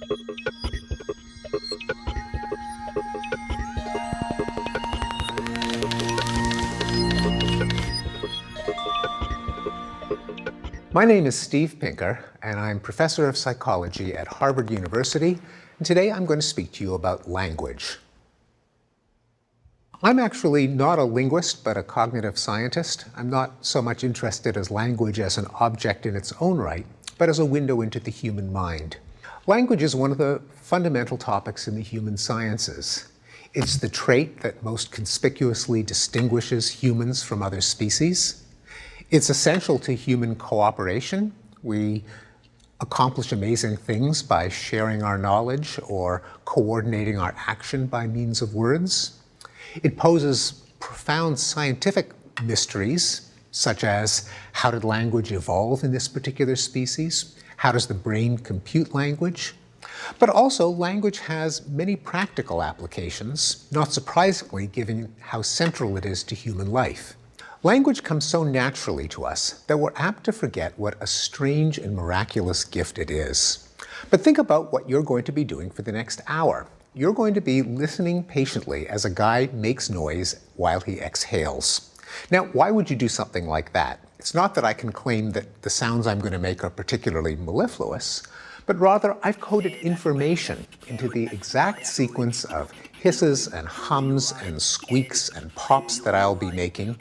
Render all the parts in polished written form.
My name is Steve Beynkar, and I'm professor of psychology at Harvard University, and today I'm going to speak to you about language. I'm actually not a linguist, but a cognitive scientist. I'm not so much interested in language as an object in its own right, but as a window into the human mind. Language is one of the fundamental topics in the human sciences. It's the trait that most conspicuously distinguishes humans from other species. It's essential to human cooperation. We accomplish amazing things by sharing our knowledge or coordinating our action by means of words. It poses profound scientific mysteries, such as how did language evolve in this particular species? How does the brain compute language? But also, language has many practical applications, not surprisingly given how central it is to human life. Language comes so naturally to us that we're apt to forget what a strange and miraculous gift it is. But think about what you're going to be doing for the next hour. You're going to be listening patiently as a guy makes noise while he exhales. Now, why would you do something like that? It's not that I can claim that the sounds I'm going to make are particularly mellifluous, but rather I've coded information into the exact sequence of hisses and hums and squeaks and pops that I'll be making.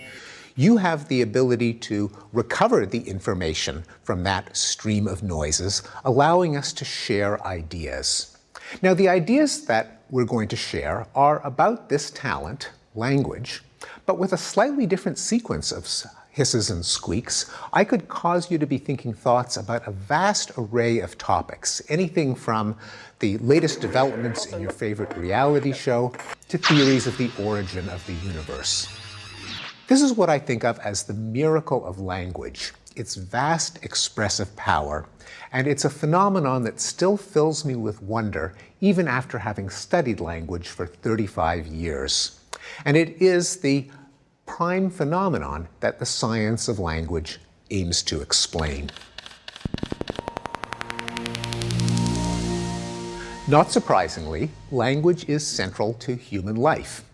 You have the ability to recover the information from that stream of noises, allowing us to share ideas. Now, the ideas that we're going to share are about this talent, language, but with a slightly different sequence of hisses and squeaks. I could cause you to be thinking thoughts about a vast array of topics, anything from the latest developments in your favorite reality show to theories of the origin of the universe. This is what I think of as the miracle of language, its vast expressive power, and it's a phenomenon that still fills me with wonder even after having studied language for 35 years. And it is the prime phenomenon that the science of language aims to explain. Not surprisingly, language is central to human life.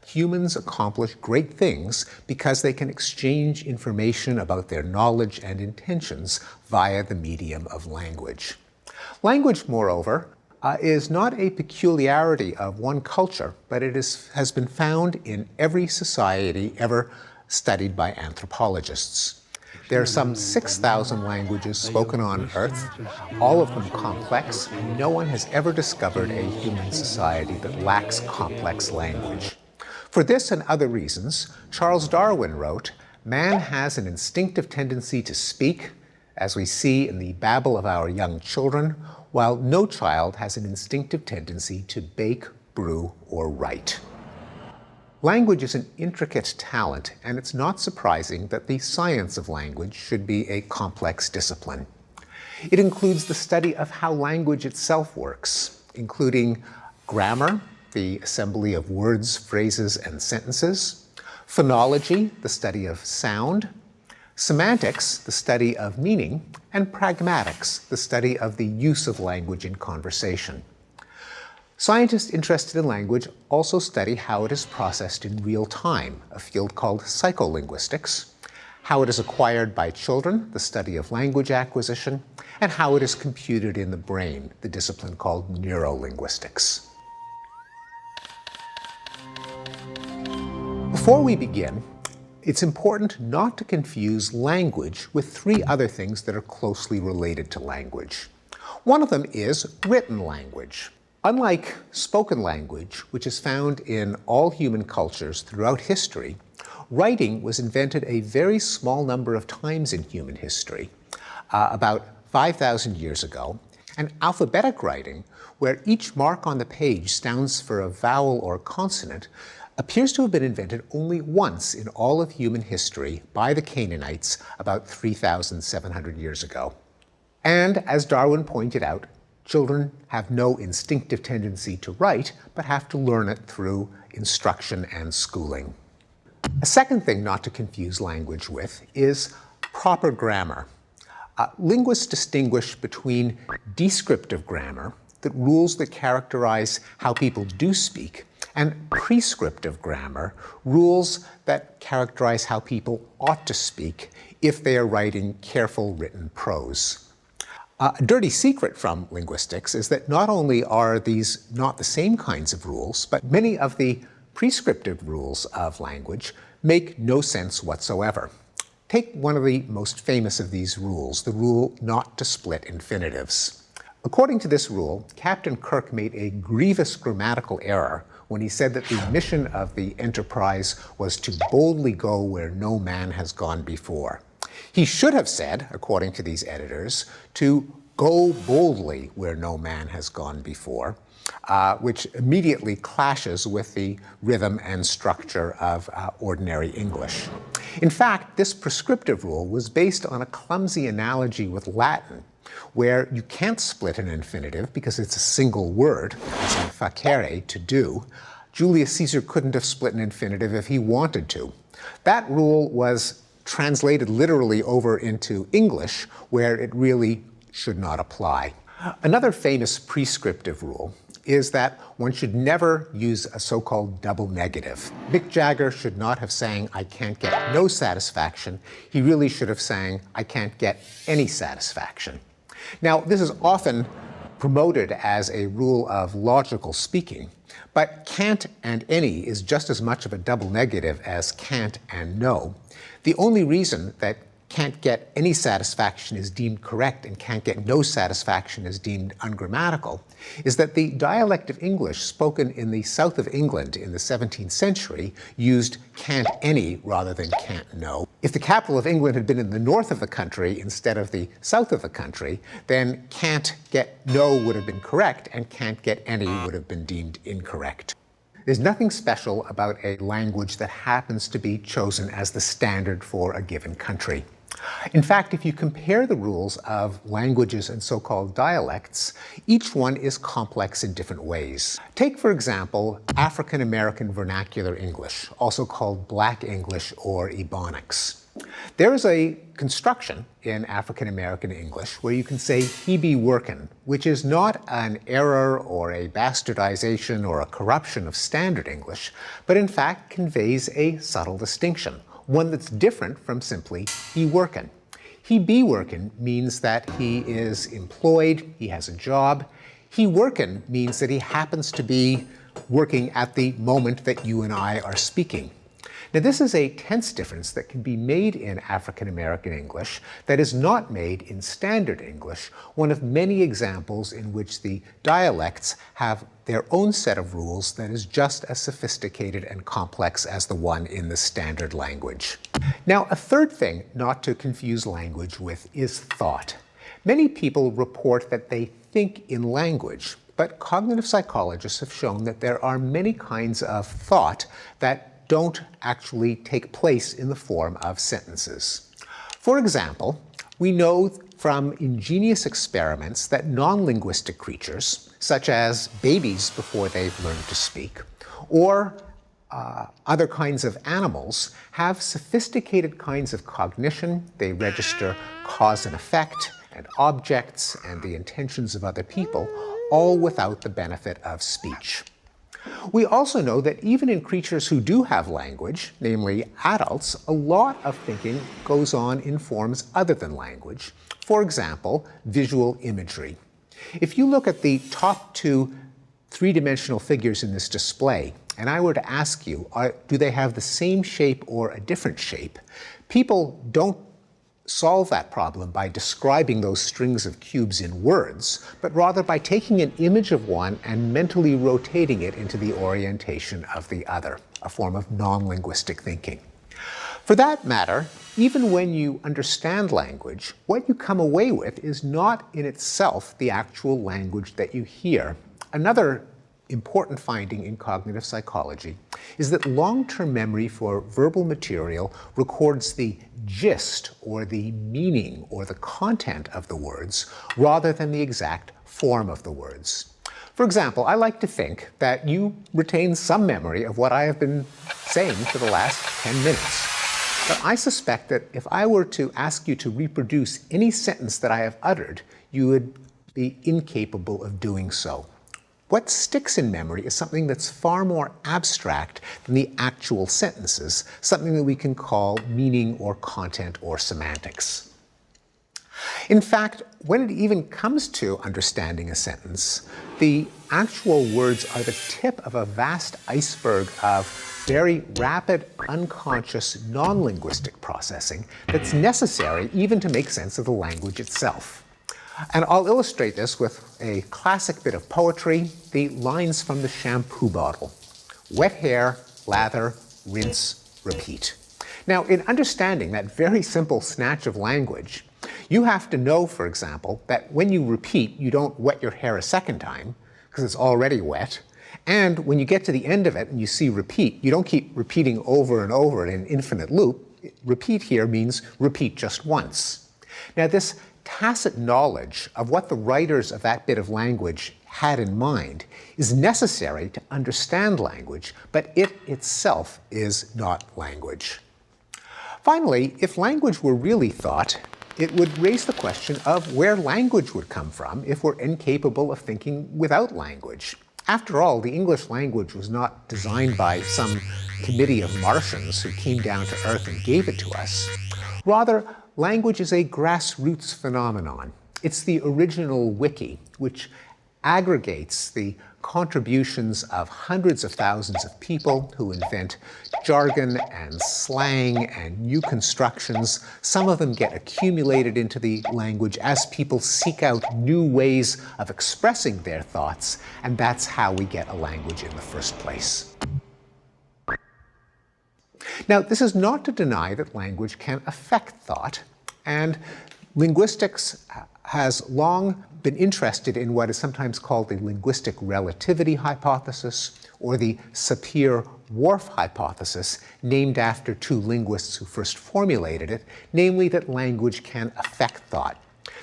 Humans accomplish great things because they can exchange information about their knowledge and intentions via the medium of language. Language, moreover, is not a peculiarity of one culture, but it has been found in every society ever studied by anthropologists. There are some 6,000 languages spoken on Earth, all of them complex. No one has ever discovered a human society that lacks complex language. For this and other reasons, Charles Darwin wrote, "Man has an instinctive tendency to speak, as we see in the babble of our young children, while no child has an instinctive tendency to bake, brew, or write." Language is an intricate talent, and it's not surprising that the science of language should be a complex discipline. It includes the study of how language itself works, including grammar, the assembly of words, phrases, and sentences; phonology, the study of sound; semantics, the study of meaning; and pragmatics, the study of the use of language in conversation. Scientists interested in language also study how it is processed in real time, a field called psycholinguistics, how it is acquired by children, the study of language acquisition, and how it is computed in the brain, the discipline called neurolinguistics. Before we begin, it's important not to confuse language with three other things that are closely related to language. One of them is written language. Unlike spoken language, which is found in all human cultures throughout history, writing was invented a very small number of times in human history, about 5,000 years ago, and alphabetic writing, where each mark on the page stands for a vowel or consonant, appears to have been invented only once in all of human history by the Canaanites about 3,700 years ago. And as Darwin pointed out, children have no instinctive tendency to write, but have to learn it through instruction and schooling. A second thing not to confuse language with is proper grammar. Linguists distinguish between descriptive grammar, that rules that characterize how people do speak, and prescriptive grammar, rules that characterize how people ought to speak if they are writing careful written prose. A dirty secret from linguistics is that not only are these not the same kinds of rules, but many of the prescriptive rules of language make no sense whatsoever. Take one of the most famous of these rules, the rule not to split infinitives. According to this rule, Captain Kirk made a grievous grammatical error when he said that the mission of the Enterprise was to boldly go where no man has gone before. He should have said, according to these editors, to go boldly where no man has gone before, which immediately clashes with the rhythm and structure of ordinary English. In fact, this prescriptive rule was based on a clumsy analogy with Latin, where you can't split an infinitive because it's a single word, as in facere, to do. Julius Caesar couldn't have split an infinitive if he wanted to. That rule was translated literally over into English, where it really should not apply. Another famous prescriptive rule is that one should never use a so-called double negative. Mick Jagger should not have sang, "I can't get no satisfaction." He really should have sang, "I can't get any satisfaction." Now, this is often promoted as a rule of logical speaking, but can't and any is just as much of a double negative as can't and no. The only reason that can't get any satisfaction is deemed correct and can't get no satisfaction is deemed ungrammatical is that the dialect of English spoken in the south of England in the 17th century used can't any rather than can't no. If the capital of England had been in the north of the country instead of the south of the country, then can't get no would have been correct and can't get any would have been deemed incorrect. There's nothing special about a language that happens to be chosen as the standard for a given country. In fact, if you compare the rules of languages and so-called dialects, each one is complex in different ways. Take, for example, African American Vernacular English, also called Black English or Ebonics. There is a construction in African American English where you can say he be workin', which is not an error or a bastardization or a corruption of standard English, but in fact conveys a subtle distinction, one that's different from simply he workin'. He be workin' means that he is employed, he has a job. He workin' means that he happens to be working at the moment that you and I are speaking. Now, this is a tense difference that can be made in African American English that is not made in Standard English, one of many examples in which the dialects have their own set of rules that is just as sophisticated and complex as the one in the standard language. Now, a third thing not to confuse language with is thought. Many people report that they think in language, but cognitive psychologists have shown that there are many kinds of thought that don't actually take place in the form of sentences. For example, we know from ingenious experiments that non-linguistic creatures, such as babies before they've learned to speak, or other kinds of animals, have sophisticated kinds of cognition. They register cause and effect, and objects, and the intentions of other people, all without the benefit of speech. We also know that even in creatures who do have language, namely adults, a lot of thinking goes on in forms other than language. For example, visual imagery. If you look at the top two three-dimensional figures in this display, and I were to ask you, do they have the same shape or a different shape? People don't solve that problem by describing those strings of cubes in words, but rather by taking an image of one and mentally rotating it into the orientation of the other, a form of non-linguistic thinking. For that matter, even when you understand language, what you come away with is not in itself the actual language that you hear. Another important finding in cognitive psychology is that long-term memory for verbal material records the gist or the meaning or the content of the words rather than the exact form of the words. For example, I like to think that you retain some memory of what I have been saying for the last 10 minutes. But I suspect that if I were to ask you to reproduce any sentence that I have uttered, you would be incapable of doing so. What sticks in memory is something that's far more abstract than the actual sentences, something that we can call meaning or content or semantics. In fact, when it even comes to understanding a sentence, the actual words are the tip of a vast iceberg of very rapid, unconscious, non-linguistic processing that's necessary even to make sense of the language itself. And I'll illustrate this with a classic bit of poetry, the lines from the shampoo bottle. Wet hair, lather, rinse, repeat. Now, in understanding that very simple snatch of language, you have to know, for example, that when you repeat, you don't wet your hair a second time, because it's already wet. And when you get to the end of it and you see repeat, you don't keep repeating over and over in an infinite loop. Repeat here means repeat just once. Now, this tacit knowledge of what the writers of that bit of language had in mind is necessary to understand language, but it itself is not language. Finally, if language were really thought, it would raise the question of where language would come from if we're incapable of thinking without language. After all, the English language was not designed by some committee of Martians who came down to Earth and gave it to us. Rather, language is a grassroots phenomenon. It's the original wiki, which aggregates the contributions of hundreds of thousands of people who invent jargon and slang and new constructions. Some of them get accumulated into the language as people seek out new ways of expressing their thoughts, and that's how we get a language in the first place. Now, this is not to deny that language can affect thought, and linguistics has long been interested in what is sometimes called the linguistic relativity hypothesis or the Sapir-Whorf hypothesis, named after two linguists who first formulated it, namely that language can affect thought.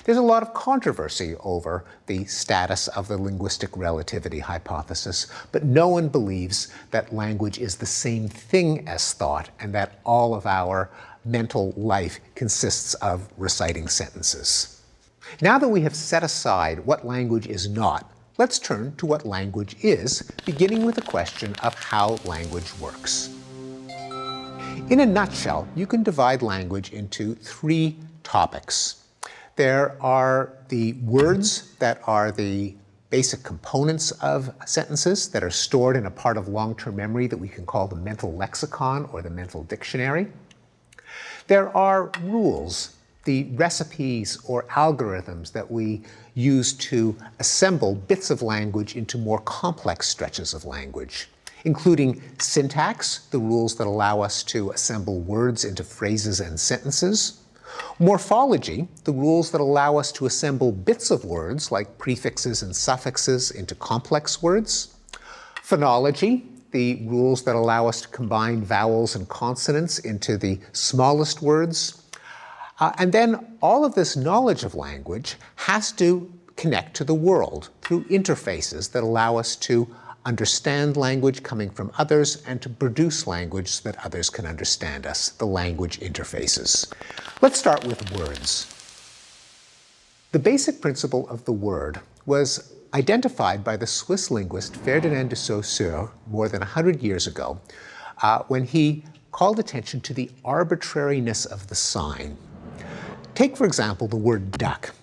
There's a lot of controversy over the status of the linguistic relativity hypothesis, but no one believes that language is the same thing as thought and that all of our mental life consists of reciting sentences. Now that we have set aside what language is not, let's turn to what language is, beginning with the question of how language works. In a nutshell, you can divide language into three topics. There are the words that are the basic components of sentences that are stored in a part of long-term memory that we can call the mental lexicon or the mental dictionary. There are rules, the recipes or algorithms that we use to assemble bits of language into more complex stretches of language, including syntax, the rules that allow us to assemble words into phrases and sentences, morphology, the rules that allow us to assemble bits of words like prefixes and suffixes into complex words, phonology, the rules that allow us to combine vowels and consonants into the smallest words. And then all of this knowledge of language has to connect to the world through interfaces that allow us to understand language coming from others and to produce language so that others can understand us, the language interfaces. Let's start with words. The basic principle of the word was identified by the Swiss linguist Ferdinand de Saussure more than 100 years ago when he called attention to the arbitrariness of the sign. Take, for example, the word duck.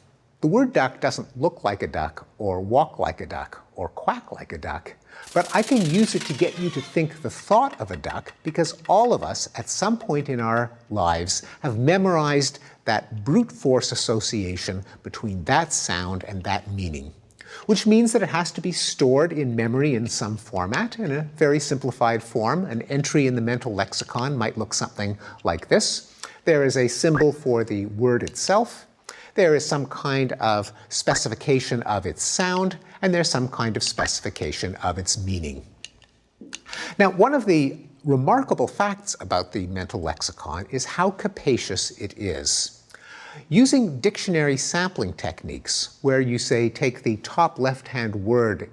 The word duck doesn't look like a duck or walk like a duck or quack like a duck, but I can use it to get you to think the thought of a duck because all of us at some point in our lives have memorized that brute force association between that sound and that meaning, which means that it has to be stored in memory in some format. In a very simplified form, an entry in the mental lexicon might look something like this. There is a symbol for the word itself. There is some kind of specification of its sound, and there's some kind of specification of its meaning. Now, one of the remarkable facts about the mental lexicon is how capacious it is. Using dictionary sampling techniques, where you say take the top left-hand word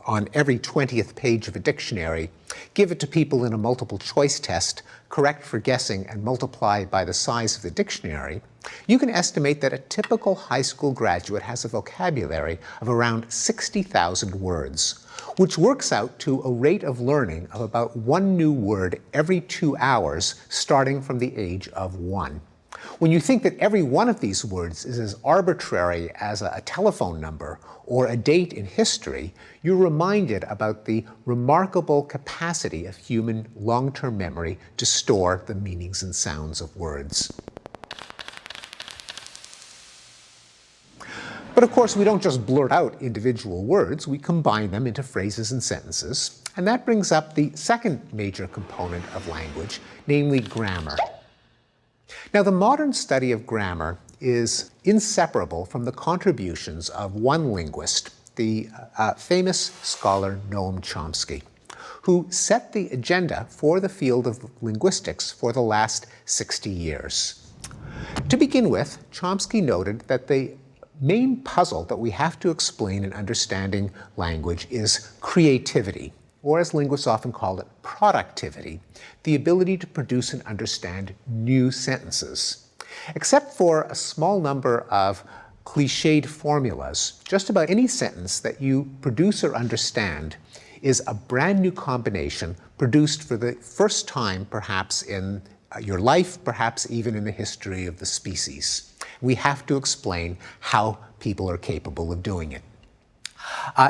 on every 20th page of a dictionary, give it to people in a multiple choice test, correct for guessing, and multiply by the size of the dictionary, you can estimate that a typical high school graduate has a vocabulary of around 60,000 words, which works out to a rate of learning of about one new word every 2 hours starting from the age of 1. When you think that every one of these words is as arbitrary as a telephone number or a date in history, you're reminded about the remarkable capacity of human long-term memory to store the meanings and sounds of words. But of course, we don't just blurt out individual words, we combine them into phrases and sentences, and that brings up the second major component of language, namely grammar. Now, the modern study of grammar is inseparable from the contributions of one linguist, the famous scholar Noam Chomsky, who set the agenda for the field of linguistics for the last 60 years. To begin with, Chomsky noted that the main puzzle that we have to explain in understanding language is creativity, or as linguists often call it, productivity, the ability to produce and understand new sentences. Except for a small number of cliched formulas, just about any sentence that you produce or understand is a brand new combination produced for the first time perhaps in your life, perhaps even in the history of the species. We have to explain how people are capable of doing it.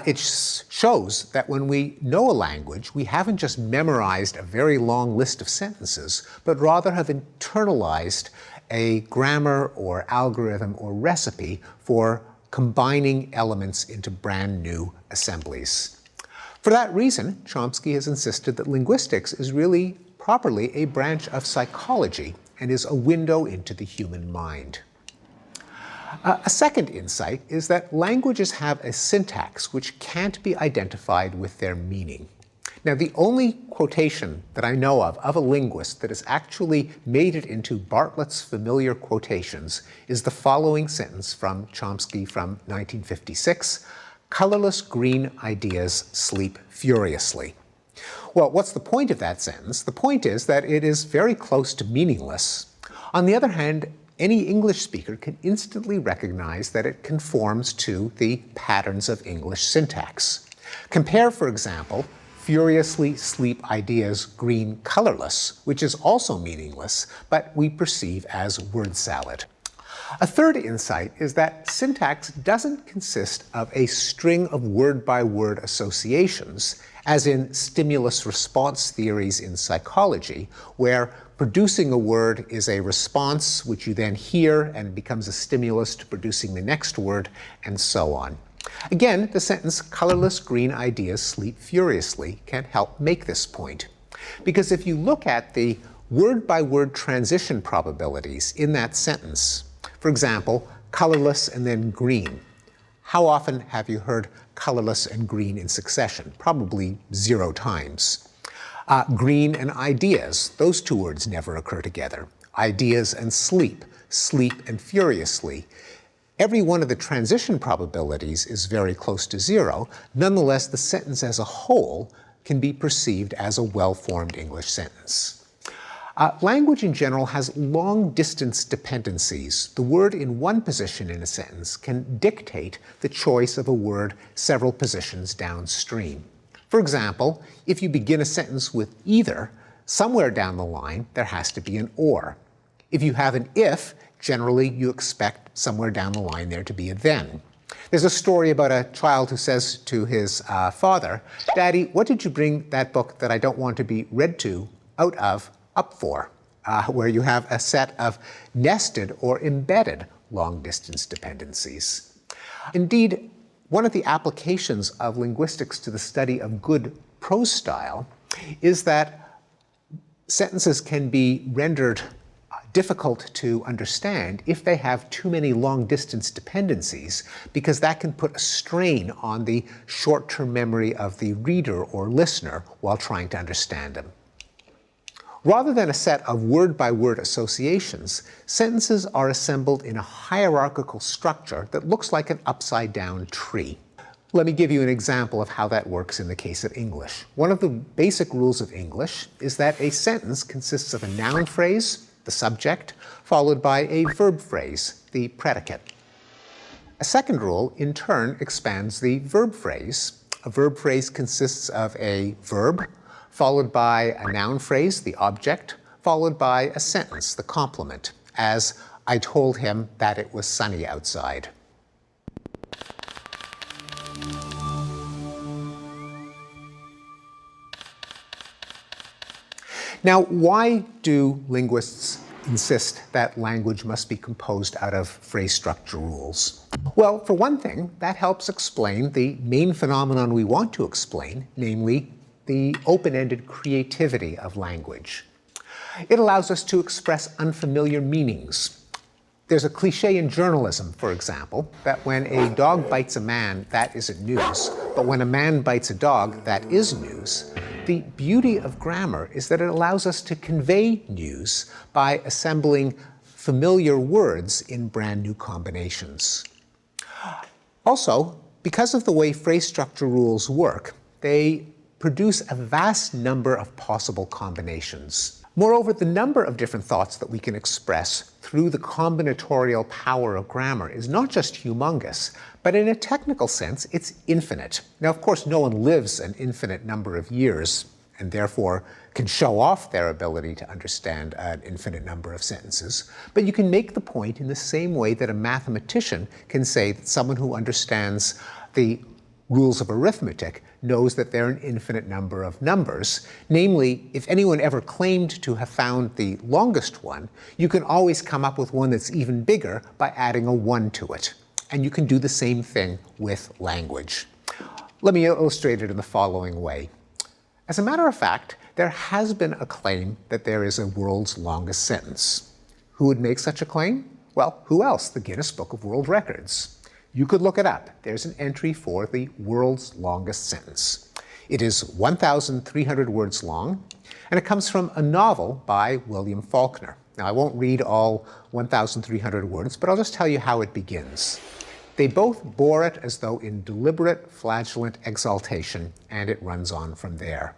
It shows that when we know a language, we haven't just memorized a very long list of sentences, but rather have internalized a grammar or algorithm or recipe for combining elements into brand new assemblies. For that reason, Chomsky has insisted that linguistics is really properly a branch of psychology and is a window into the human mind. A second insight is that languages have a syntax which can't be identified with their meaning. Now, the only quotation that I know of a linguist that has actually made it into Bartlett's familiar quotations is the following sentence from Chomsky from 1956, "Colorless green ideas sleep furiously." Well, what's the point of that sentence? The point is that it is very close to meaningless. On the other hand, any English speaker can instantly recognize that it conforms to the patterns of English syntax. Compare, for example, "furiously sleep ideas green colorless," which is also meaningless, but we perceive as word salad. A third insight is that syntax doesn't consist of a string of word-by-word associations, as in stimulus-response theories in psychology, where producing a word is a response which you then hear and becomes a stimulus to producing the next word, and so on. Again, the sentence "colorless green ideas sleep furiously" can help make this point. Because if you look at the word-by-word transition probabilities in that sentence, for example, colorless and then green, how often have you heard colorless and green in succession? Probably 0 times. Green and ideas, those two words never occur together. Ideas and sleep, sleep and furiously. Every one of the transition probabilities is very close to 0. Nonetheless, the sentence as a whole can be perceived as a well-formed English sentence. Language in general has long-distance dependencies. The word in one position in a sentence can dictate the choice of a word several positions downstream. For example, if you begin a sentence with either, somewhere down the line there has to be an or. If you have an if, generally you expect somewhere down the line there to be a then. There's a story about a child who says to his father, "Daddy, what did you bring that book that I don't want to be read to out of up for?" Where you have a set of nested or embedded long-distance dependencies. Indeed, one of the applications of linguistics to the study of good prose style is that sentences can be rendered difficult to understand if they have too many long-distance dependencies, because that can put a strain on the short-term memory of the reader or listener while trying to understand them. Rather than a set of word-by-word associations, sentences are assembled in a hierarchical structure that looks like an upside-down tree. Let me give you an example of how that works in the case of English. One of the basic rules of English is that a sentence consists of a noun phrase, the subject, followed by a verb phrase, the predicate. A second rule, in turn, expands the verb phrase. A verb phrase consists of a verb, followed by a noun phrase, the object, followed by a sentence, the complement, as I told him that it was sunny outside. Now, why do linguists insist that language must be composed out of phrase structure rules? Well, for one thing, that helps explain the main phenomenon we want to explain, namely the open-ended creativity of language. It allows us to express unfamiliar meanings. There's a cliche in journalism, for example, that when a dog bites a man, that isn't news, but when a man bites a dog, that is news. The beauty of grammar is that it allows us to convey news by assembling familiar words in brand new combinations. Also, because of the way phrase structure rules work, they produce a vast number of possible combinations. Moreover, the number of different thoughts that we can express through the combinatorial power of grammar is not just humongous, but in a technical sense, it's infinite. Now, of course, no one lives an infinite number of years and therefore can show off their ability to understand an infinite number of sentences, but you can make the point in the same way that a mathematician can say that someone who understands the rules of arithmetic knows that there are an infinite number of numbers. Namely, if anyone ever claimed to have found the longest one, you can always come up with one that's even bigger by adding a 1 to it. And you can do the same thing with language. Let me illustrate it in the following way. As a matter of fact, there has been a claim that there is a world's longest sentence. Who would make such a claim? Well, who else? The Guinness Book of World Records. You could look it up. There's an entry for the world's longest sentence. It is 1,300 words long, and it comes from a novel by William Faulkner. Now, I won't read all 1,300 words, but I'll just tell you how it begins. They both bore it as though in deliberate, flagellant exaltation, and it runs on from there.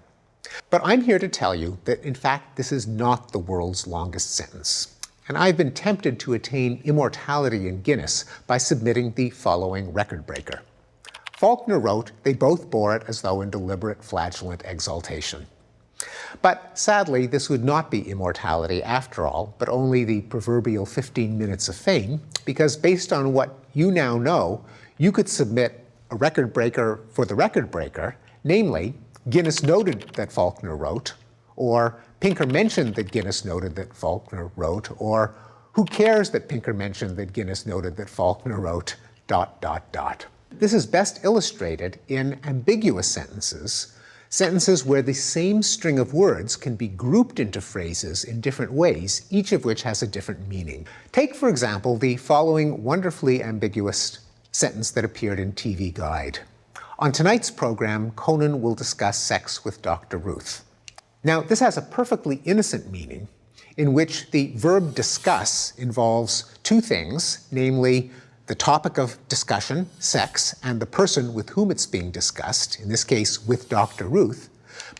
But I'm here to tell you that, in fact, this is not the world's longest sentence. And I've been tempted to attain immortality in Guinness by submitting the following record breaker. Faulkner wrote, "They both bore it as though in deliberate, flagellant exaltation." But sadly, this would not be immortality after all, but only the proverbial 15 minutes of fame, because based on what you now know, you could submit a record breaker for the record breaker, namely, Guinness noted that Faulkner wrote, or Pinker mentioned that Guinness noted that Faulkner wrote, or who cares that Pinker mentioned that Guinness noted that Faulkner wrote, ... This is best illustrated in ambiguous sentences, sentences where the same string of words can be grouped into phrases in different ways, each of which has a different meaning. Take, for example, the following wonderfully ambiguous sentence that appeared in TV Guide. On tonight's program, Conan will discuss sex with Dr. Ruth. Now, this has a perfectly innocent meaning in which the verb discuss involves two things, namely the topic of discussion, sex, and the person with whom it's being discussed, in this case with Dr. Ruth,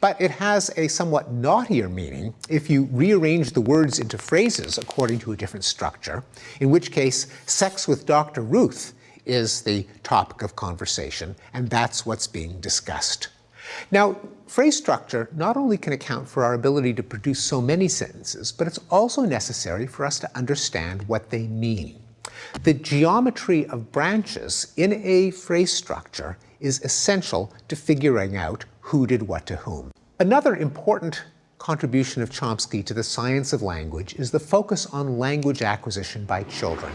but it has a somewhat naughtier meaning if you rearrange the words into phrases according to a different structure, in which case sex with Dr. Ruth is the topic of conversation, and that's what's being discussed. Now, phrase structure not only can account for our ability to produce so many sentences, but it's also necessary for us to understand what they mean. The geometry of branches in a phrase structure is essential to figuring out who did what to whom. Another important contribution of Chomsky to the science of language is the focus on language acquisition by children.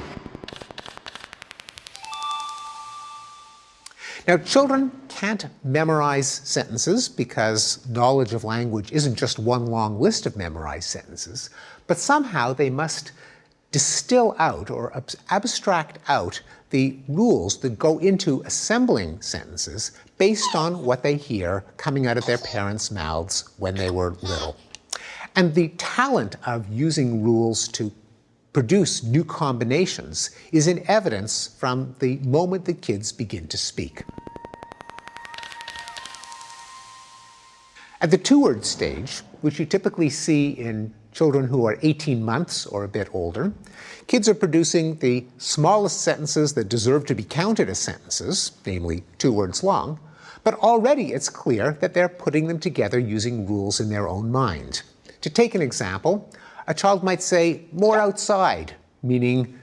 Now, children can't memorize sentences because knowledge of language isn't just one long list of memorized sentences, but somehow they must distill out or abstract out the rules that go into assembling sentences based on what they hear coming out of their parents' mouths when they were little. And the talent of using rules to produce new combinations is in evidence from the moment that kids begin to speak. At the two-word stage, which you typically see in children who are 18 months or a bit older, kids are producing the smallest sentences that deserve to be counted as sentences, namely 2 words long, but already it's clear that they're putting them together using rules in their own mind. To take an example, a child might say, "more outside," meaning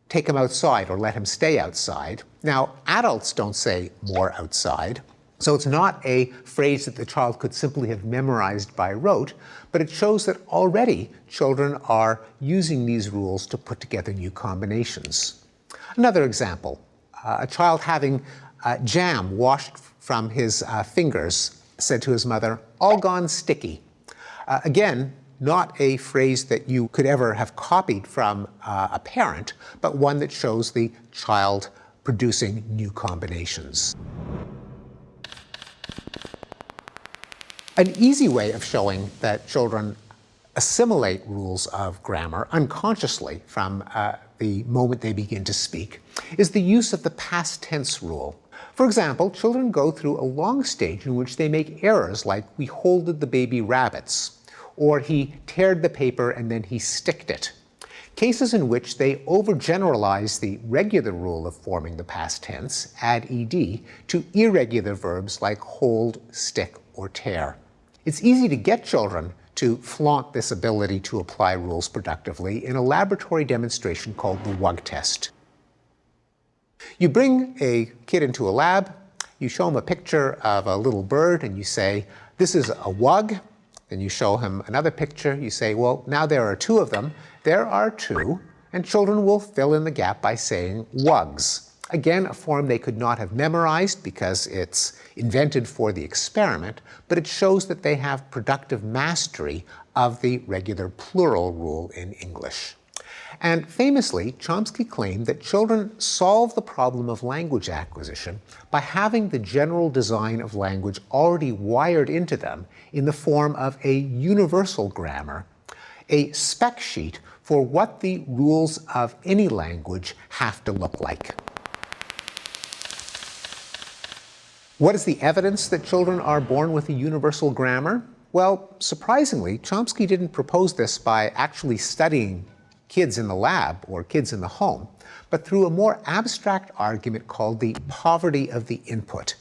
take him outside or let him stay outside. Now, adults don't say "more outside," so it's not a phrase that the child could simply have memorized by rote, but it shows that already children are using these rules to put together new combinations. Another example, a child having jam washed from his fingers said to his mother, "all gone sticky." Again, not a phrase that you could ever have copied from a parent, but one that shows the child producing new combinations. An easy way of showing that children assimilate rules of grammar unconsciously from the moment they begin to speak is the use of the past tense rule. For example, children go through a long stage in which they make errors like "we holded the baby rabbits," or "he teared the paper and then he sticked it." Cases in which they overgeneralize the regular rule of forming the past tense, add ed, to irregular verbs like hold, stick, or tear. It's easy to get children to flaunt this ability to apply rules productively in a laboratory demonstration called the WUG test. You bring a kid into a lab, you show him a picture of a little bird, and you say, "this is a WUG." Then you show him another picture, you say, "well, now there are 2 of them." There are 2, and children will fill in the gap by saying WUGs. Again, a form they could not have memorized because it's invented for the experiment, but it shows that they have productive mastery of the regular plural rule in English. And famously, Chomsky claimed that children solve the problem of language acquisition by having the general design of language already wired into them in the form of a universal grammar, a spec sheet for what the rules of any language have to look like. What is the evidence that children are born with a universal grammar? Well, surprisingly, Chomsky didn't propose this by actually studying kids in the lab or kids in the home, but through a more abstract argument called the poverty of the input.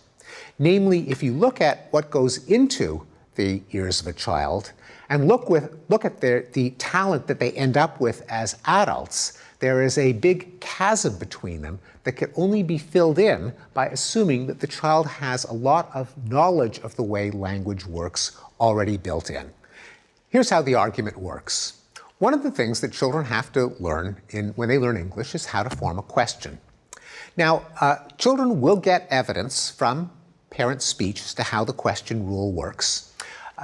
Namely, if you look at what goes into the ears of a child and look at the talent that they end up with as adults, there is a big chasm between them that can only be filled in by assuming that the child has a lot of knowledge of the way language works already built in. Here's how the argument works. One of the things that children have to learn when they learn English is how to form a question. Now, children will get evidence from parent speech as to how the question rule works,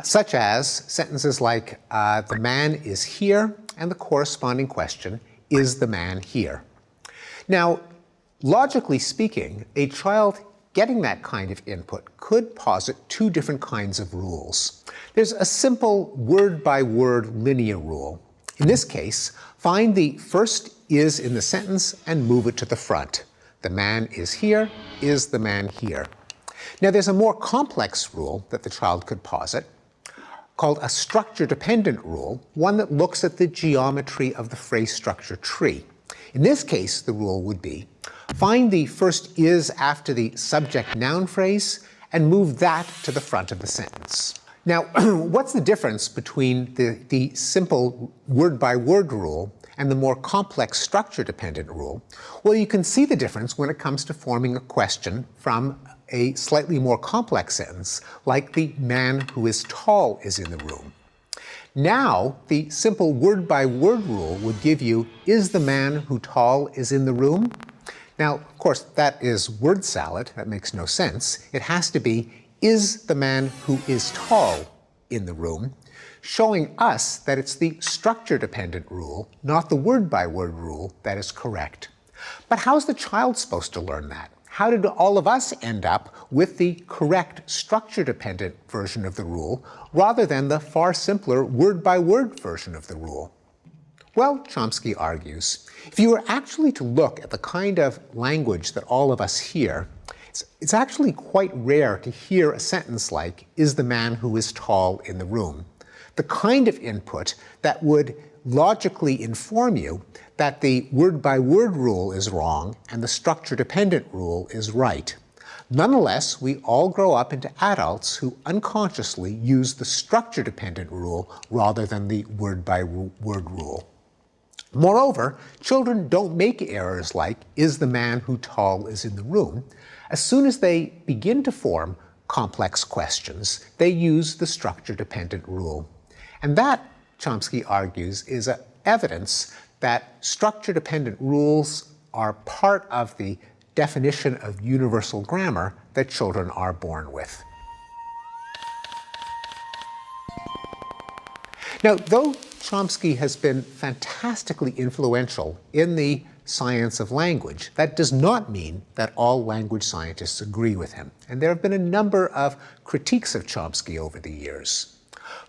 such as sentences like, "the man is here," and the corresponding question, "is the man here?" Now, logically speaking, a child getting that kind of input could posit 2 different kinds of rules. There's a simple word-by-word linear rule. In this case, find the first "is" in the sentence and move it to the front. "The man is here," "is the man here?" Now, there's a more complex rule that the child could posit called a structure-dependent rule, one that looks at the geometry of the phrase structure tree. In this case, the rule would be, find the first "is" after the subject-noun phrase and move that to the front of the sentence. Now, what's the difference between the simple word-by-word rule and the more complex structure-dependent rule? Well, you can see the difference when it comes to forming a question from a slightly more complex sentence, like "the man who is tall is in the room." Now, the simple word-by-word rule would give you, "is the man who tall is in the room?" Now, of course, that is word salad. That makes no sense. It has to be, "is the man who is tall in the room?" showing us that it's the structure-dependent rule, not the word-by-word rule, that is correct. But how's the child supposed to learn that? how did all of us end up with the correct structure-dependent version of the rule rather than the far simpler word-by-word version of the rule? Well, Chomsky argues, if you were actually to look at the kind of language that all of us hear, it's actually quite rare to hear a sentence like, "Is the man who is tall in the room?" The kind of input that would logically inform you that the word-by-word rule is wrong and the structure-dependent rule is right. Nonetheless, we all grow up into adults who unconsciously use the structure-dependent rule rather than the word-by-word rule. Moreover, children don't make errors like, "Is the man who tall is in the room?" As soon as they begin to form complex questions, they use the structure-dependent rule. And that, Chomsky argues, is evidence that structure-dependent rules are part of the definition of universal grammar that children are born with. Now, though Chomsky has been fantastically influential in the science of language, that does not mean that all language scientists agree with him. And there have been a number of critiques of Chomsky over the years.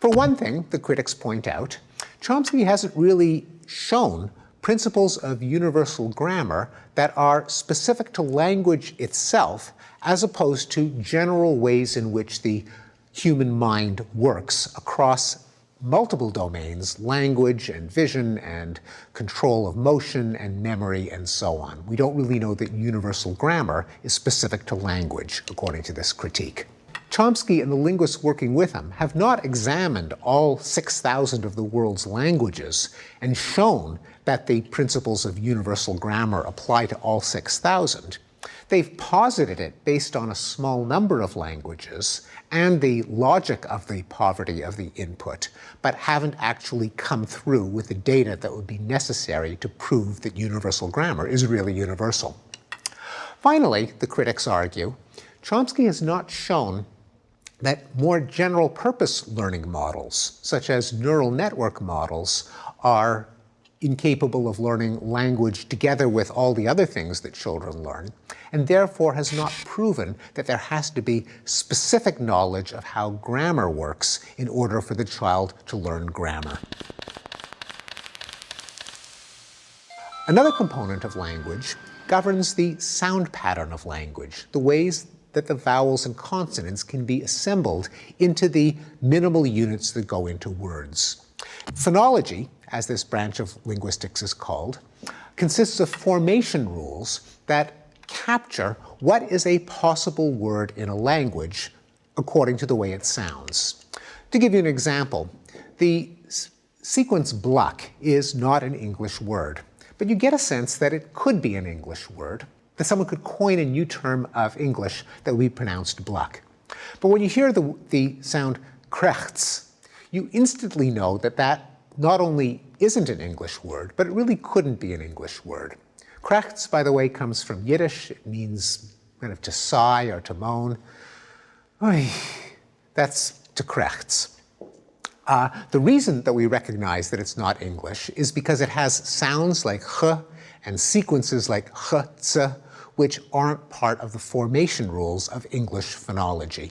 For one thing, the critics point out, Chomsky hasn't really shown principles of universal grammar that are specific to language itself, as opposed to general ways in which the human mind works across multiple domains, language and vision and control of motion and memory and so on. We don't really know that universal grammar is specific to language, according to this critique. Chomsky and the linguists working with him have not examined all 6,000 of the world's languages and shown that the principles of universal grammar apply to all 6,000. They've posited it based on a small number of languages and the logic of the poverty of the input, but haven't actually come through with the data that would be necessary to prove that universal grammar is really universal. Finally, the critics argue, Chomsky has not shown that more general purpose learning models, such as neural network models, are incapable of learning language together with all the other things that children learn, and therefore has not proven that there has to be specific knowledge of how grammar works in order for the child to learn grammar. Another component of language governs the sound pattern of language, the ways that the vowels and consonants can be assembled into the minimal units that go into words. Phonology, as this branch of linguistics is called, consists of formation rules that capture what is a possible word in a language according to the way it sounds. To give you an example, the sequence "bluck" is not an English word, but you get a sense that it could be an English word, that someone could coin a new term of English that would be pronounced "bluck." But when you hear the sound "krechts," you instantly know that that not only isn't an English word, but it really couldn't be an English word. Krechts, by the way, comes from Yiddish. It means kind of to sigh or to moan. Oy, that's to krechts. The reason that we recognize that it's not English is because it has sounds like ch and sequences like ch, ts, which aren't part of the formation rules of English phonology.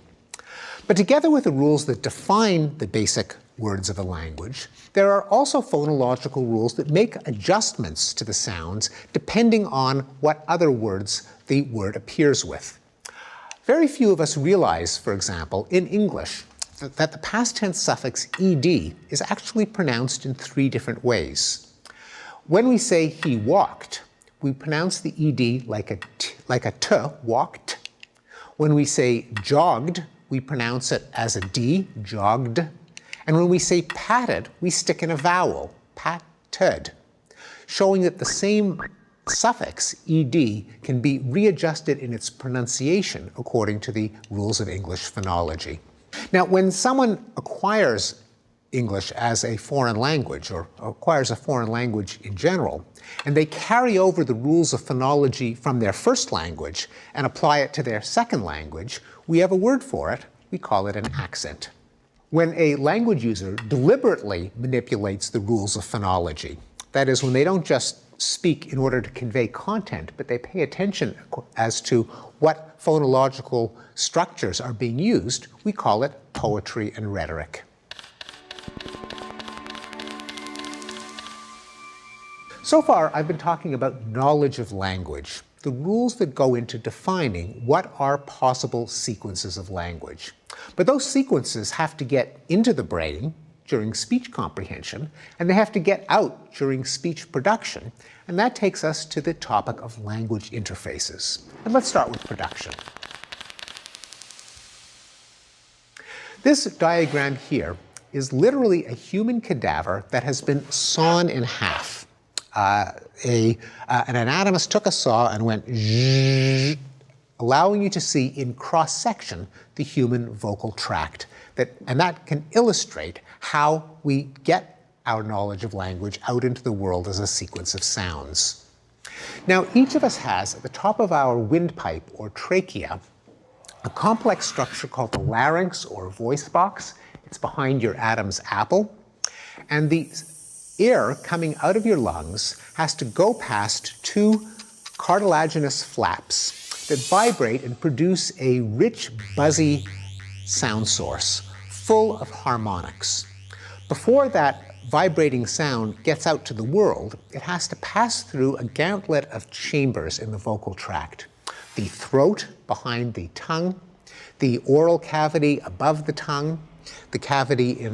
But together with the rules that define the basic words of a language, there are also phonological rules that make adjustments to the sounds depending on what other words the word appears with. Very few of us realize, for example, in English, that the past tense suffix ed is actually pronounced in 3 different ways. When we say he walked, we pronounce the ed like a t, walked. When we say jogged, we pronounce it as a d, jogged. And when we say patted, we stick in a vowel, patted, showing that the same suffix, ed, can be readjusted in its pronunciation according to the rules of English phonology. Now, when someone acquires English as a foreign language, or acquires a foreign language in general, and they carry over the rules of phonology from their first language and apply it to their second language, we have a word for it. We call it an accent. When a language user deliberately manipulates the rules of phonology, that is, when they don't just speak in order to convey content, but they pay attention as to what phonological structures are being used, we call it poetry and rhetoric. So far, I've been talking about knowledge of language, the rules that go into defining what are possible sequences of language. But those sequences have to get into the brain during speech comprehension, and they have to get out during speech production, and that takes us to the topic of language interfaces. And let's start with production. This diagram here is literally a human cadaver that has been sawn in half. An anatomist took a saw and went zzzz, allowing you to see in cross-section the human vocal tract. And that can illustrate how we get our knowledge of language out into the world as a sequence of sounds. Now, each of us has, at the top of our windpipe or trachea, a complex structure called the larynx or voice box. It's behind your Adam's apple. And the air coming out of your lungs has to go past two cartilaginous flaps that vibrate and produce a rich, buzzy sound source full of harmonics. Before that vibrating sound gets out to the world, it has to pass through a gauntlet of chambers in the vocal tract. The throat behind the tongue, the oral cavity above the tongue, the cavity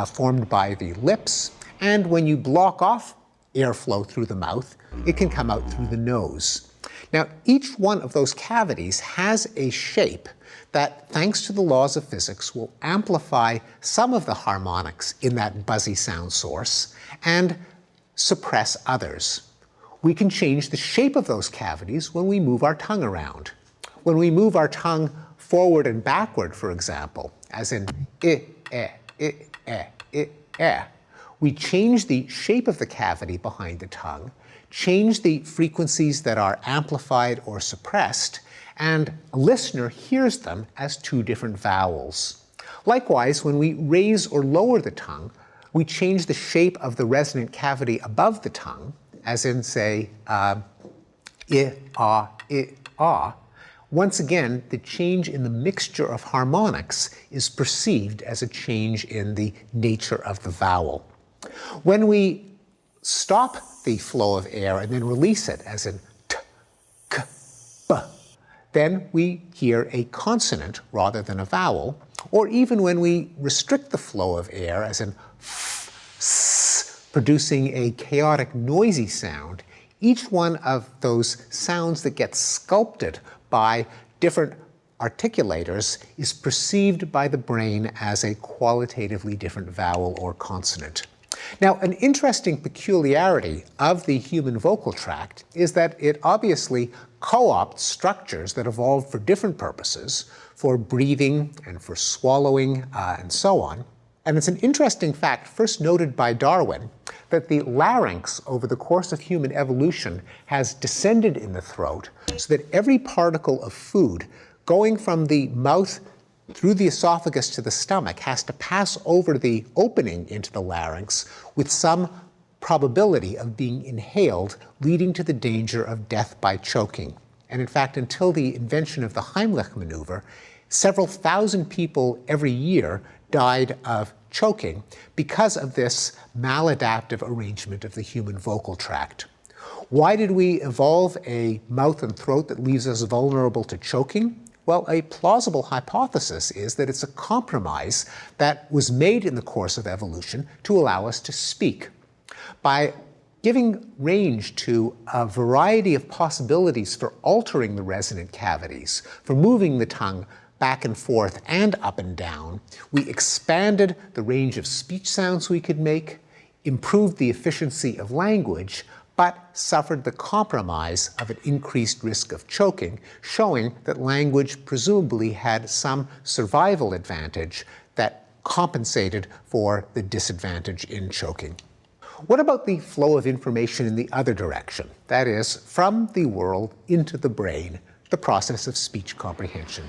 formed by the lips, and when you block off airflow through the mouth, it can come out through the nose. Now, each one of those cavities has a shape that, thanks to the laws of physics, will amplify some of the harmonics in that buzzy sound source and suppress others. We can change the shape of those cavities when we move our tongue around. When we move our tongue forward and backward, for example, as in we change the shape of the cavity behind the tongue, change the frequencies that are amplified or suppressed, and a listener hears them as two different vowels. Likewise, when we raise or lower the tongue, we change the shape of the resonant cavity above the tongue, as in, say, I, ah. Once again, the change in the mixture of harmonics is perceived as a change in the nature of the vowel. When we stop the flow of air and then release it, as in t, k, b, then we hear a consonant rather than a vowel. Or even when we restrict the flow of air, as in f, s, producing a chaotic, noisy sound, each one of those sounds that gets sculpted by different articulators is perceived by the brain as a qualitatively different vowel or consonant. Now, an interesting peculiarity of the human vocal tract is that it obviously co-opts structures that evolved for different purposes, for breathing and for swallowing and so on. And it's an interesting fact, first noted by Darwin, that the larynx over the course of human evolution has descended in the throat so that every particle of food going from the mouth through the esophagus to the stomach has to pass over the opening into the larynx with some probability of being inhaled, leading to the danger of death by choking. And in fact, until the invention of the Heimlich maneuver, several thousand people every year died of choking because of this maladaptive arrangement of the human vocal tract. Why did we evolve a mouth and throat that leaves us vulnerable to choking? Well, a plausible hypothesis is that it's a compromise that was made in the course of evolution to allow us to speak. By giving range to a variety of possibilities for altering the resonant cavities, for moving the tongue back and forth and up and down, we expanded the range of speech sounds we could make, improved the efficiency of language, but suffered the compromise of an increased risk of choking, showing that language presumably had some survival advantage that compensated for the disadvantage in choking. What about the flow of information in the other direction? That is, from the world into the brain, the process of speech comprehension.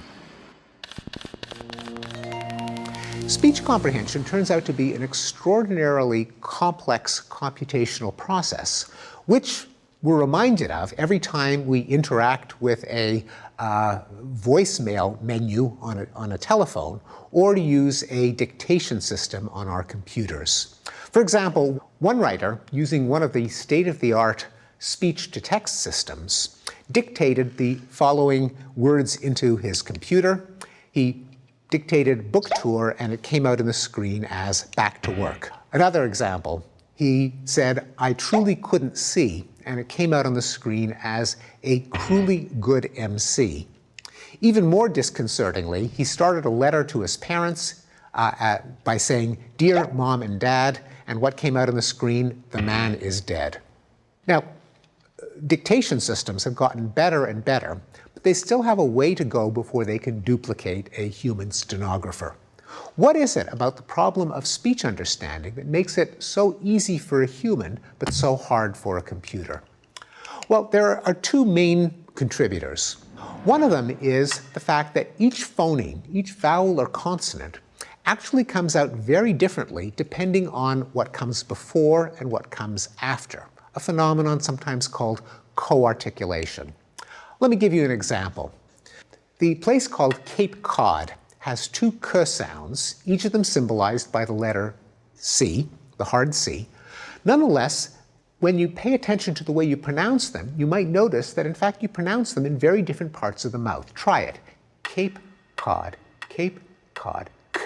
Speech comprehension turns out to be an extraordinarily complex computational process, which we're reminded of every time we interact with a voicemail menu on a telephone or to use a dictation system on our computers. For example, one writer, using one of the state-of-the-art speech-to-text systems, dictated the following words into his computer. He dictated book tour, and it came out on the screen as back to work. Another example, he said, I truly couldn't see, and it came out on the screen as a cruelly good MC. Even more disconcertingly, he started a letter to his parents by saying, Dear Mom and Dad, and what came out on the screen, the man is dead. Now, dictation systems have gotten better and better, but they still have a way to go before they can duplicate a human stenographer. What is it about the problem of speech understanding that makes it so easy for a human, but so hard for a computer? Well, there are two main contributors. One of them is the fact that each phoneme, each vowel or consonant, actually comes out very differently depending on what comes before and what comes after, a phenomenon sometimes called co-articulation. Let me give you an example. The place called Cape Cod has two k sounds, each of them symbolized by the letter C, the hard C. Nonetheless, when you pay attention to the way you pronounce them, you might notice that in fact you pronounce them in very different parts of the mouth. Try it. Cape Cod, Cape Cod, k,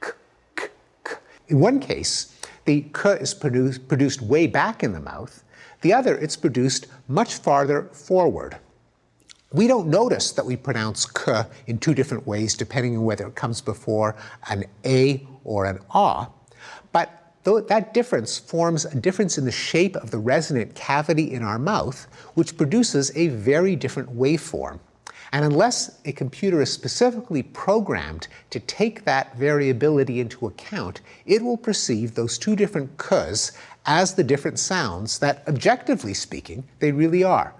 k, k, k. In one case, the k is produced way back in the mouth. The other, it's produced much farther forward. We don't notice that we pronounce k in two different ways depending on whether it comes before an a or an ah, but that difference forms a difference in the shape of the resonant cavity in our mouth, which produces a very different waveform. And unless a computer is specifically programmed to take that variability into account, it will perceive those two different k's as the different sounds that, objectively speaking, they really are.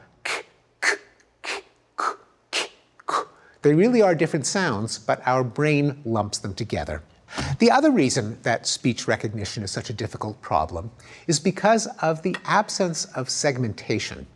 They really are different sounds, but our brain lumps them together. The other reason that speech recognition is such a difficult problem is because of the absence of segmentation.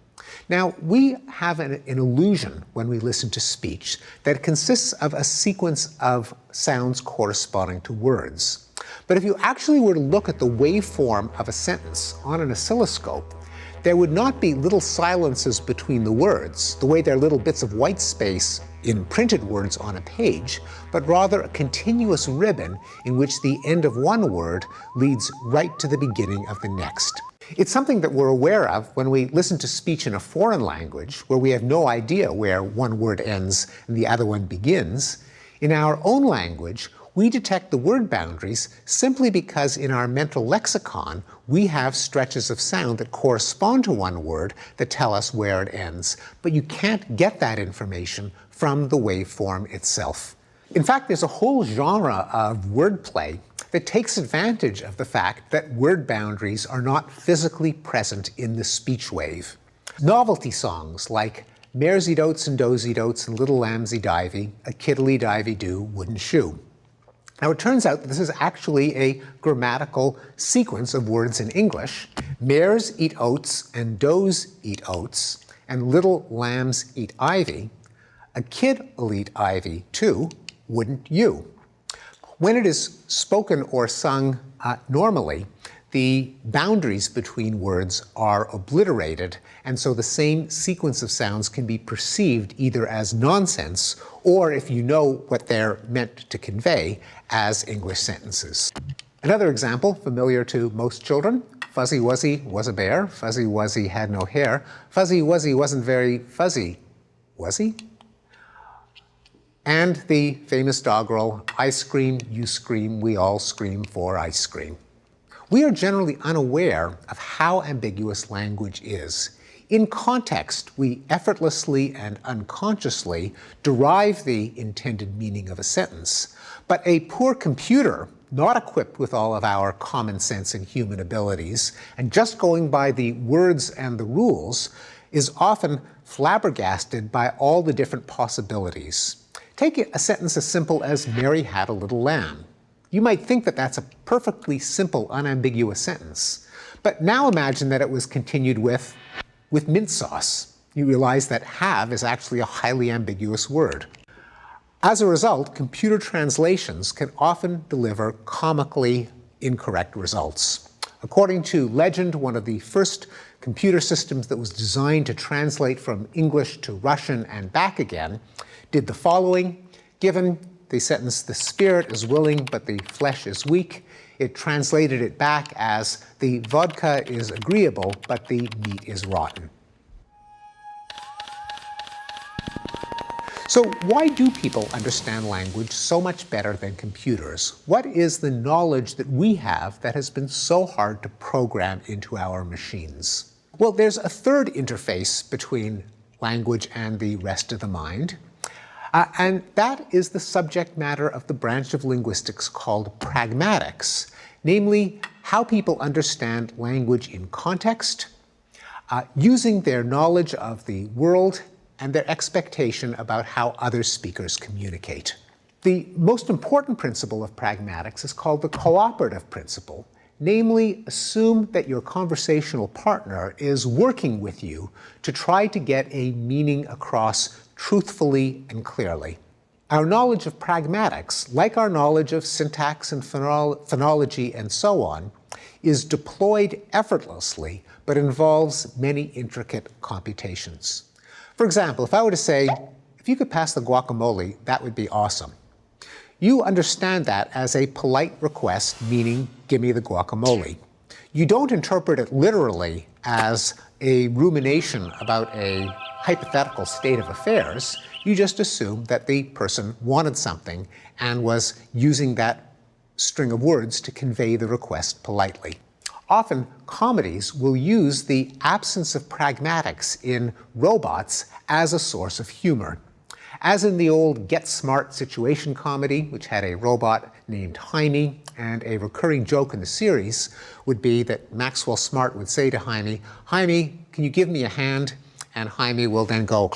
Now, we have an illusion when we listen to speech that consists of a sequence of sounds corresponding to words. But if you actually were to look at the waveform of a sentence on an oscilloscope, there would not be little silences between the words, the way there are little bits of white space in printed words on a page, but rather a continuous ribbon in which the end of one word leads right to the beginning of the next. It's something that we're aware of when we listen to speech in a foreign language, where we have no idea where one word ends and the other one begins. In our own language, we detect the word boundaries simply because in our mental lexicon, we have stretches of sound that correspond to one word that tell us where it ends. But you can't get that information from the waveform itself. In fact, there's a whole genre of wordplay that takes advantage of the fact that word boundaries are not physically present in the speech wave. Novelty songs like Maresy Dotes and Dozy Dotes and Little Lambsy Divey, a Kiddly Divey Do Wooden Shoe. Now it turns out that this is actually a grammatical sequence of words in English. Mares eat oats and does eat oats, and little lambs eat ivy. A kid'll eat ivy too, wouldn't you? When it is spoken or sung normally, the boundaries between words are obliterated, and so the same sequence of sounds can be perceived either as nonsense or, if you know what they're meant to convey, as English sentences. Another example, familiar to most children, Fuzzy Wuzzy was a bear, Fuzzy Wuzzy had no hair, Fuzzy Wuzzy wasn't very fuzzy, was he? And the famous doggerel, I scream, you scream, we all scream for ice cream. We are generally unaware of how ambiguous language is. In context, we effortlessly and unconsciously derive the intended meaning of a sentence. But a poor computer, not equipped with all of our common sense and human abilities, and just going by the words and the rules, is often flabbergasted by all the different possibilities. Take a sentence as simple as Mary had a little lamb. You might think that that's a perfectly simple, unambiguous sentence. But now imagine that it was continued with mint sauce. You realize that have is actually a highly ambiguous word. As a result, computer translations can often deliver comically incorrect results. According to legend, one of the first computer systems that was designed to translate from English to Russian and back again did the following. Given the sentence, "The spirit is willing, but the flesh is weak," it translated it back as, "The vodka is agreeable, but the meat is rotten." So why do people understand language so much better than computers? What is the knowledge that we have that has been so hard to program into our machines? Well, there's a third interface between language and the rest of the mind, and that is the subject matter of the branch of linguistics called pragmatics, namely how people understand language in context, using their knowledge of the world and their expectation about how other speakers communicate. The most important principle of pragmatics is called the cooperative principle, namely assume that your conversational partner is working with you to try to get a meaning across truthfully and clearly. Our knowledge of pragmatics, like our knowledge of syntax and phonology and so on, is deployed effortlessly but involves many intricate computations. For example, if I were to say, "If you could pass the guacamole, that would be awesome," you understand that as a polite request, meaning, "Give me the guacamole." You don't interpret it literally as a rumination about a hypothetical state of affairs. You just assume that the person wanted something and was using that string of words to convey the request politely. Often, comedies will use the absence of pragmatics in robots as a source of humor. As in the old Get Smart situation comedy, which had a robot named Jaime, and a recurring joke in the series would be that Maxwell Smart would say to Jaime, "Jaime, can you give me a hand?" And Jaime will then go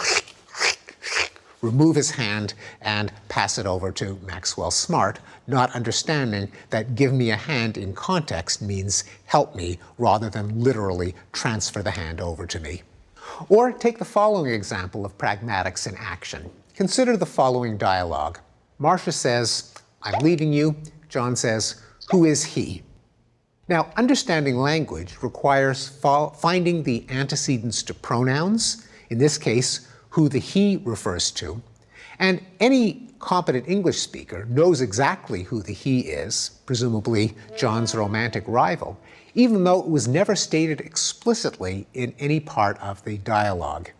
remove his hand and pass it over to Maxwell Smart, not understanding that "give me a hand" in context means help me rather than literally transfer the hand over to me. Or take the following example of pragmatics in action. Consider the following dialogue. Marcia says, "I'm leaving you." John says, "Who is he?" Now, understanding language requires finding the antecedents to pronouns, in this case, who the he refers to. And any competent English speaker knows exactly who the he is, presumably John's romantic rival, even though it was never stated explicitly in any part of the dialogue.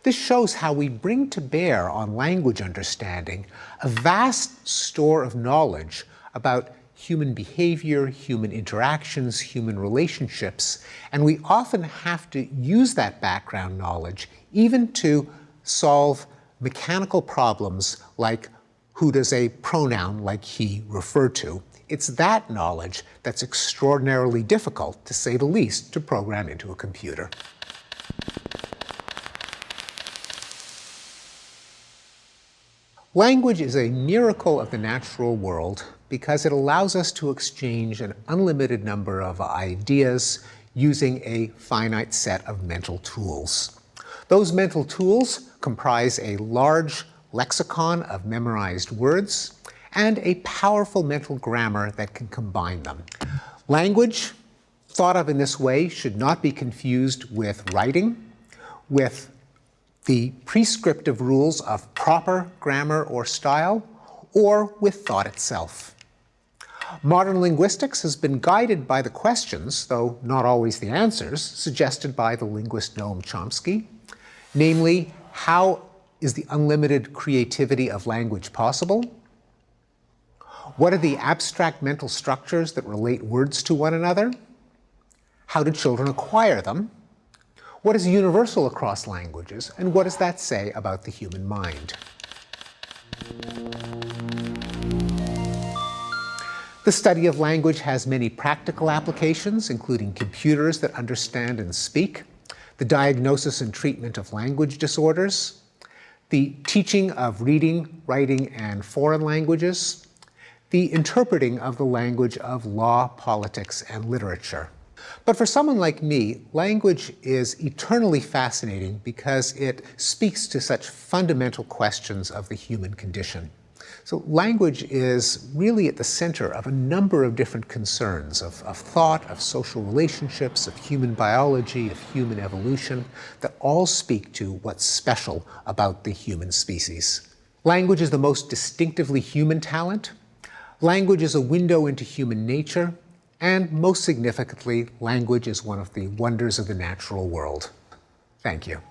This shows how we bring to bear on language understanding a vast store of knowledge about human behavior, human interactions, human relationships, and we often have to use that background knowledge even to solve mechanical problems like who does a pronoun like he refer to. It's that knowledge that's extraordinarily difficult, to say the least, to program into a computer. Language is a miracle of the natural world because it allows us to exchange an unlimited number of ideas using a finite set of mental tools. Those mental tools comprise a large lexicon of memorized words and a powerful mental grammar that can combine them. Language, thought of in this way, should not be confused with writing, with the prescriptive rules of proper grammar or style, or with thought itself. Modern linguistics has been guided by the questions, though not always the answers, suggested by the linguist Noam Chomsky, namely, how is the unlimited creativity of language possible? What are the abstract mental structures that relate words to one another? How do children acquire them? What is universal across languages, and what does that say about the human mind? The study of language has many practical applications, including computers that understand and speak, the diagnosis and treatment of language disorders, the teaching of reading, writing, and foreign languages, the interpreting of the language of law, politics, and literature. But for someone like me, language is eternally fascinating because it speaks to such fundamental questions of the human condition. So language is really at the center of a number of different concerns of thought, of social relationships, of human biology, of human evolution, that all speak to what's special about the human species. Language is the most distinctively human talent. Language is a window into human nature. And most significantly, language is one of the wonders of the natural world. Thank you.